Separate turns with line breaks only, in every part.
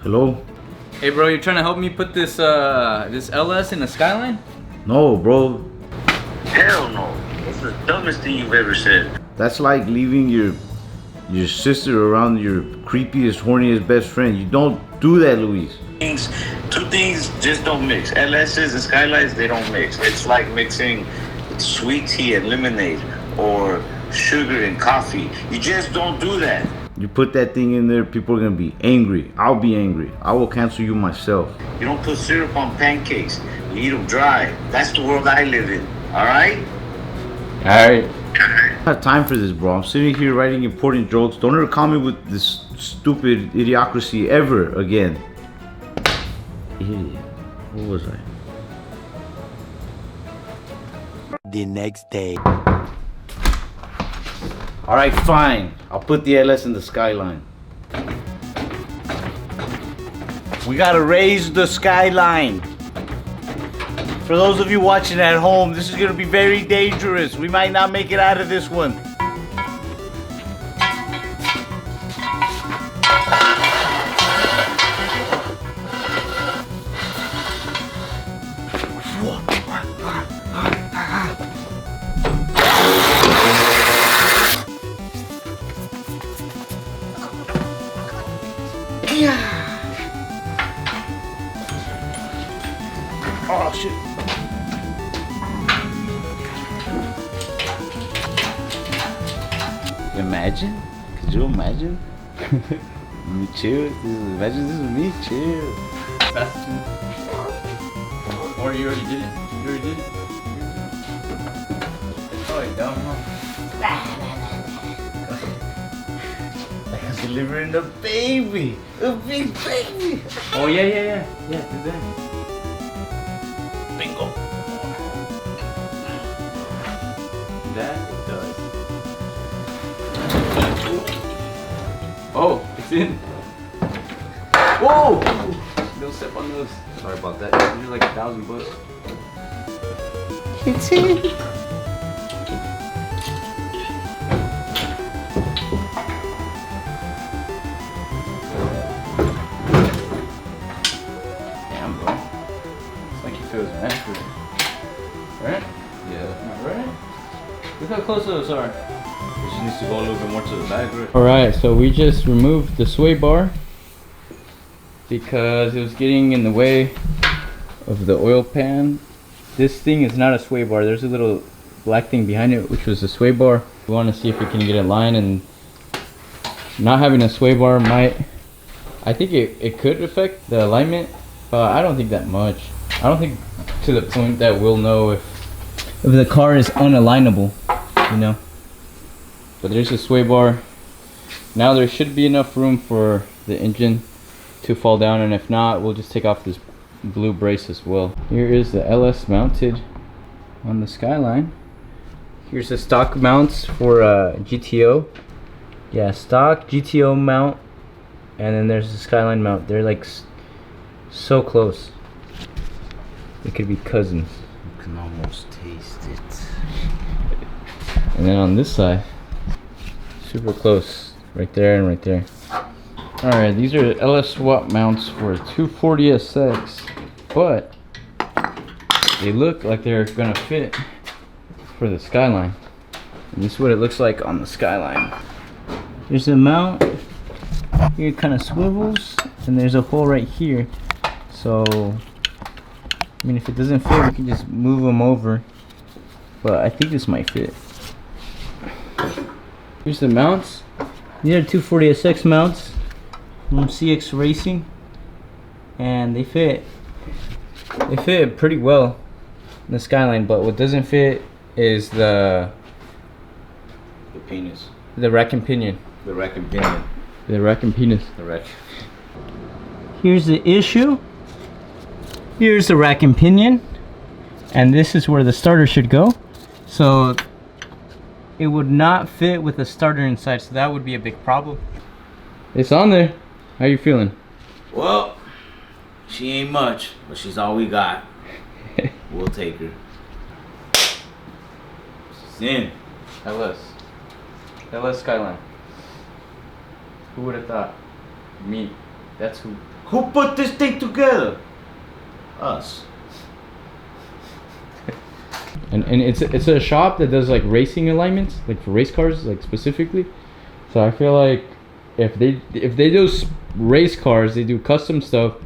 Hello?
Hey bro, you're trying to help me put this this LS in a Skyline?
No, bro.
Hell no. That's the dumbest thing you've ever said.
That's like leaving your sister around your creepiest, horniest best friend. You don't do that, Luis.
Two things just don't mix. LSs and Skylines, they don't mix. It's like mixing sweet tea and lemonade or sugar and coffee. You just don't do that.
You put that thing in there, people are gonna be angry. I'll be angry. I will cancel you myself.
You don't put syrup on pancakes. You eat them dry. That's the world I live in. Alright?
Alright.
I don't have time for this, bro. I'm sitting here writing important jokes. Don't ever call me with this stupid idiocracy ever again. Idiot. What was I?
The next day.
Alright, fine. I'll put the LS in the Skyline. We gotta raise the Skyline. For those of you watching at home, this is gonna be very dangerous. We might not make it out of this one. Oh shit. Imagine? Could you imagine? Me chill. Imagine this is me chill.
Or you already did it. You already did it. It's probably dumb, huh?
Like delivering the baby. A big baby.
Oh yeah, do that.
Bingo.
That it does. Oh, it's in. Whoa! Don't step on those. Sorry about that. These are like $1,000.
It's in.
Damn, bro. It's like he feels meant for it. Right? Yeah. Right? Look how close those are. It just needs to go a little bit more to the back, right? Alright, so we just removed the sway bar because it was getting in the way of the oil pan. This thing is not a sway bar. There's a little black thing behind it, which was a sway bar. We want to see if we can get it lined, and not having a sway bar might, I think it could affect the alignment, but I don't think that much. I don't think to the point that we'll know if the car is unalignable, you know. But there's a sway bar. Now there should be enough room for the engine to fall down, and if not, we'll just take off this blue brace as well. Here is the LS mounted on the Skyline. Here's the stock mounts for GTO. Yeah, stock GTO mount, and then there's the Skyline mount. They're like so close. They could be cousins.
You can almost taste it.
And then on this side, super close, right there and right there. Alright, these are LS swap mounts for a 240SX, but they look like they're gonna fit for the Skyline. And this is what it looks like on the Skyline. There's a mount, here it kind of swivels, and there's a hole right here. So, I mean, if it doesn't fit, we can just move them over. But I think this might fit. Here's the mounts. These are 240SX mounts from CX Racing, and they fit pretty well in the Skyline. But what doesn't fit is the
penis.
The rack and pinion.
The rack and pinion.
The rack and penis.
The rack.
Here's the issue. Here's the rack and pinion, and this is where the starter should go. So it would not fit with the starter inside, so that would be a big problem. It's on there. How you feeling?
Well, she ain't much, but she's all we got. We'll take her. She's in.
LS Skyline. Who would have thought? Me. That's who.
Who put this thing together? Us.
And it's a shop that does like racing alignments, like for race cars, like specifically. So I feel like if they do race cars, they do custom stuff.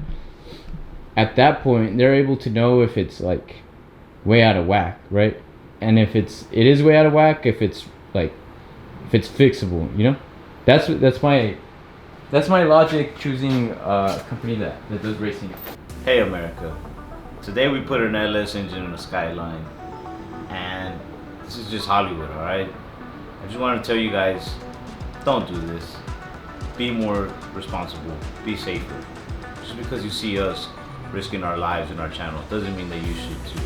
At that point, they're able to know if it's like way out of whack, right? And if it is way out of whack, if it's fixable, you know. That's my logic choosing a company that does racing.
Hey America, today we put an LS engine in a Skyline, and this is just Hollywood, alright? I just want to tell you guys, don't do this. Be more responsible, be safer. Just because you see us risking our lives in our channel doesn't mean that you should too.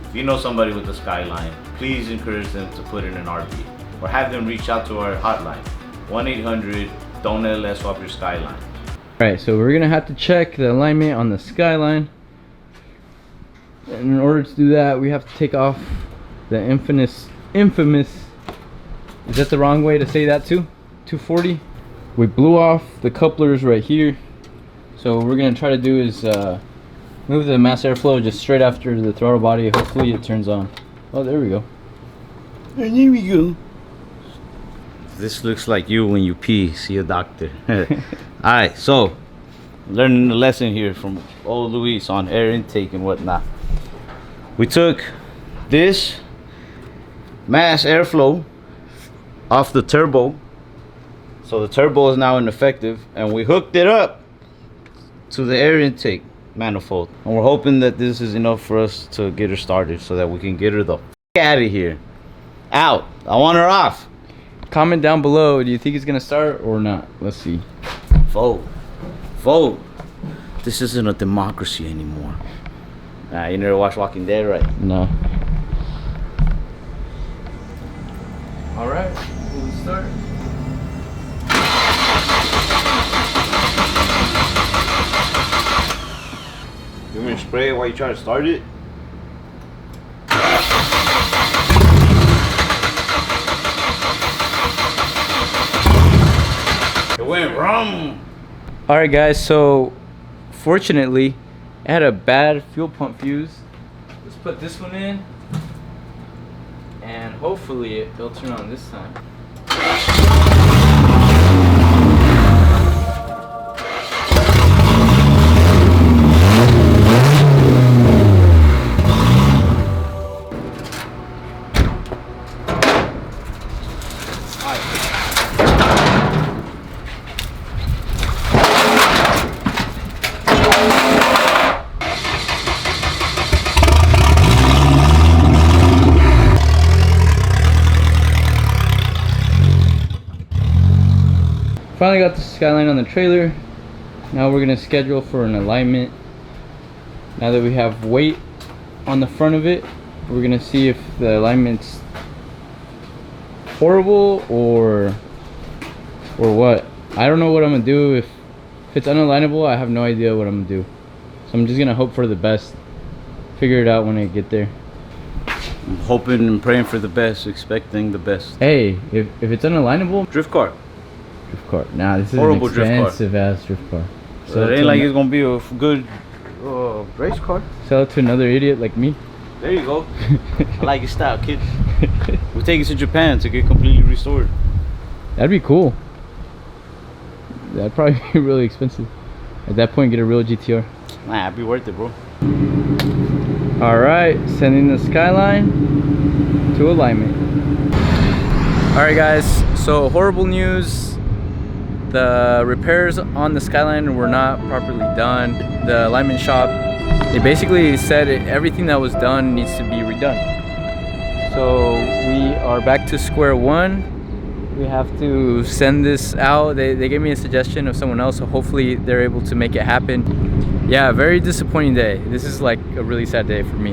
If you know somebody with a Skyline, please encourage them to put in an RB, or have them reach out to our hotline, 1-800-DON'T-LS swap your Skyline.
Alright, so we're gonna have to check the alignment on the Skyline. And in order to do that, we have to take off the infamous, is that the wrong way to say that too? 240. We blew off the couplers right here. So what we're gonna try to do is move the mass airflow just straight after the throttle body. Hopefully it turns on. Oh, there we go.
And here we go. This looks like you when you pee. See a doctor. Alright, so learning a lesson here from old Luis on air intake and whatnot. We took this mass airflow off the turbo, so the turbo is now ineffective, and we hooked it up to the air intake manifold, and we're hoping that this is enough for us to get her started so that we can get her the f out of here. Out. I want her off.
Comment down below, do you think it's gonna start or not? Let's see.
Vote. This isn't a democracy anymore. You never watched Walking Dead, right?
No. Alright, we'll start.
You want me to spray it while you try to start it? It went wrong.
Alright guys, so fortunately I had a bad fuel pump fuse. Let's put this one in, and hopefully it'll turn on this time. Finally got the Skyline on the trailer. Now we're gonna schedule for an alignment. Now that we have weight on the front of it, we're gonna see if the alignment's horrible or what. I don't know what I'm gonna do. If it's unalignable, I have no idea what I'm gonna do. So I'm just gonna hope for the best. Figure it out when I get there.
I'm hoping and praying for the best, expecting the best.
Hey, if it's unalignable,
Drift car.
drift car. Nah, this is
Horrible
an
drift car.
expensive ass drift car.
So it ain't like it's gonna be a good race car.
Sell it to another idiot like me.
There you go. I like your style, kid. We take it to Japan to get completely restored.
That'd be cool. That'd probably be really expensive. At that point, get a real GT-R.
Nah, it'd be worth it, bro.
Alright, sending the Skyline to alignment. Alright guys, so horrible news. The repairs on the Skyline were not properly done. The alignment shop, they basically said everything that was done needs to be redone. So we are back to square one. We have to send this out. They gave me a suggestion of someone else, so hopefully they're able to make it happen. Yeah, very disappointing day. This is like a really sad day for me.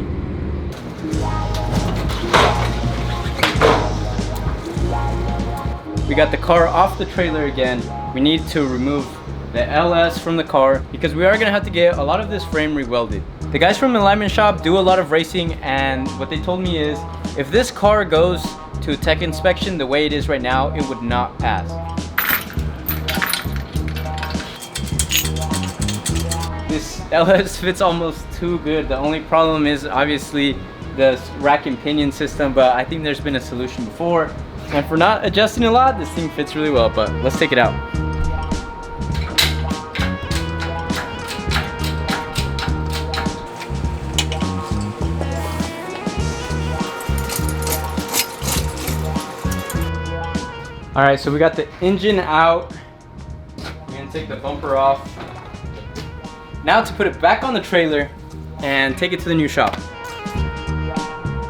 We got the car off the trailer again. We need to remove the LS from the car because we are gonna have to get a lot of this frame re-welded. The guys from the alignment shop do a lot of racing, and what they told me is if this car goes to tech inspection the way it is right now, it would not pass. That lettuce fits almost too good. The only problem is obviously the rack and pinion system, but I think there's been a solution before. And for not adjusting a lot, this thing fits really well, but let's take it out. All right, so we got the engine out. We're gonna take the bumper off. Now to put it back on the trailer and take it to the new shop.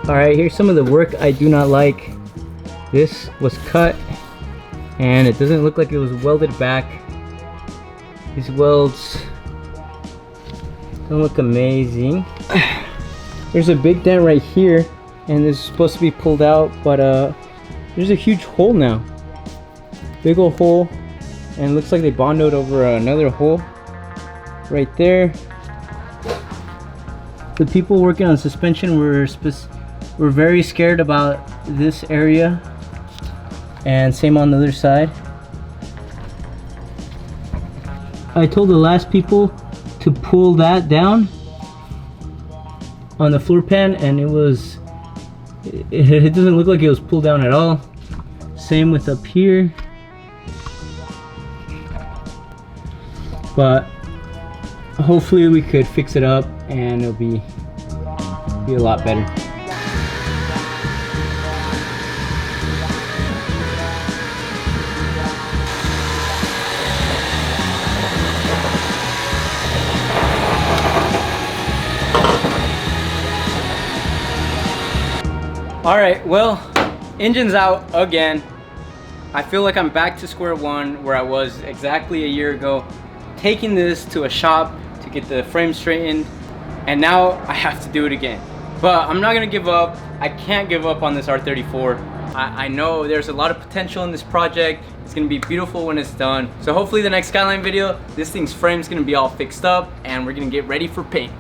All right, here's some of the work I do not like. This was cut and it doesn't look like it was welded back. These welds don't look amazing. There's a big dent right here and this is supposed to be pulled out, but there's a huge hole now. Big old hole, and it looks like they bonded over another hole right there. The people working on suspension were very scared about this area, and same on the other side. I told the last people to pull that down on the floor pan, and it doesn't look like it was pulled down at all. Same with up here. But hopefully we could fix it up and it'll be a lot better. All right, well, engine's out again. I feel like I'm back to square one where I was exactly a year ago, taking this to a shop to get the frame straightened, and now I have to do it again. But I'm not gonna give up. I can't give up on this R34. I know there's a lot of potential in this project. It's gonna be beautiful when it's done. So hopefully the next Skyline video, this thing's frame's gonna be all fixed up and we're gonna get ready for paint.